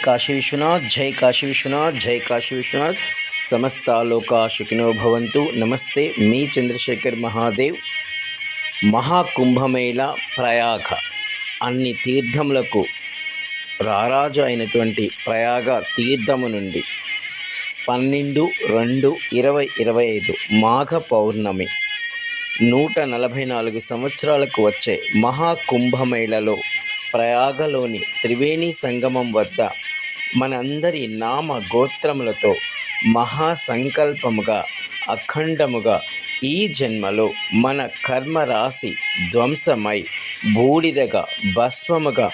కాశీ విశ్వనాథ్, జై కాశీ విశ్వనాథ్, జై కాశీ విశ్వనాథ్. సమస్త లోకా సుఖినో భవంతు. నమస్తే, మీ చంద్రశేఖర్ మహాదేవ్. మహాకుంభమేళ ప్రయాగ, అన్ని తీర్థములకు రారాజు అయినటువంటి ప్రయాగ తీర్థము నుండి 12/2/2025 మాఘ పౌర్ణమి 144 సంవత్సరాలకు వచ్చే మహాకుంభమేళలో ప్రయాగలోని త్రివేణి సంగమం వద్ద మనందరి నామ గోత్రములతో మహాసంకల్పముగా అఖండముగా ఈ జన్మలో మన కర్మరాశి ధ్వంసమై బూడిదగా భస్మముగా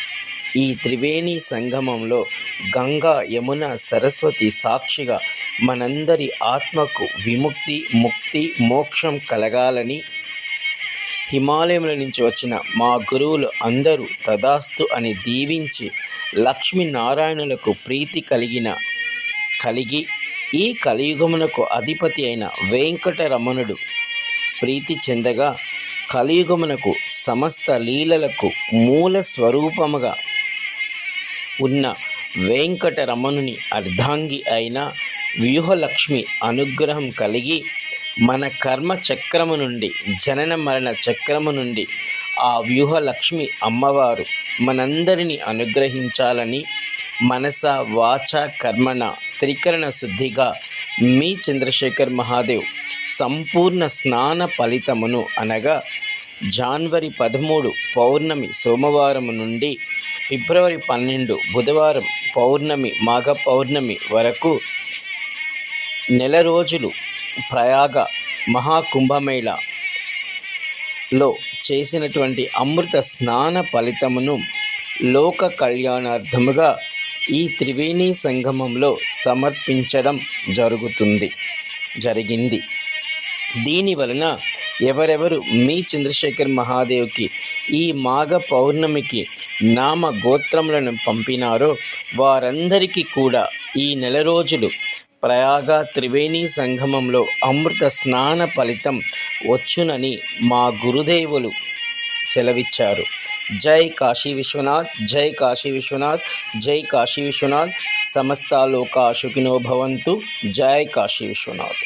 ఈ త్రివేణి సంగమంలో గంగా యమున సరస్వతి సాక్షిగా మనందరి ఆత్మకు విముక్తి ముక్తి మోక్షం కలగాలని హిమాలయముల నుంచి వచ్చిన మా గురువులు అందరూ తదాస్తు అని దీవించి లక్ష్మీనారాయణులకు ప్రీతి కలిగి ఈ కలియుగమునకు అధిపతి అయిన వెంకటరమణుడు ప్రీతి చెందగా కలియుగమునకు సమస్త లీలలకు మూల స్వరూపముగా ఉన్న వెంకటరమణుని అర్ధాంగి అయిన వ్యూహలక్ష్మి అనుగ్రహం కలిగి మన కర్మ చక్రము నుండి జనన మరణ చక్రము నుండి ఆ వ్యూహలక్ష్మి అమ్మవారు మనందరినీ అనుగ్రహించాలని మనస వాచ కర్మణ త్రికరణ శుద్ధిగా మీ చంద్రశేఖర్ మహాదేవ్ సంపూర్ణ స్నాన ఫలితమును అనగా జనవరి 13 పౌర్ణమి సోమవారం నుండి ఫిబ్రవరి 12 బుధవారం పౌర్ణమి మాఘ పౌర్ణమి వరకు నెల రోజులు ప్రయాగ మహాకుంభమేళలో చేసినటువంటి అమృత స్నాన ఫలితమును లోక కళ్యాణార్థముగా ఈ త్రివేణి సంగమంలో సమర్పించడం జరిగింది. దీని వలన ఎవరెవరు మీ చంద్రశేఖర్ మహాదేవ్కి ఈ మాఘ పౌర్ణమికి నామ గోత్రములను పంపినారో వారందరికీ కూడా ఈ నెల రోజులు ప్రయాగ త్రివేణి సంగమంలో అమృత స్నాన ఫలితం వచ్చునని మా గురుదేవులు సెలవిచ్చారు. జై కాశీ విశ్వనాథ్, జై కాశీ విశ్వనాథ్, జై కాశీ విశ్వనాథ్. సమస్త లోకా సుఖినో భవంతు. జై కాశీ విశ్వనాథ్.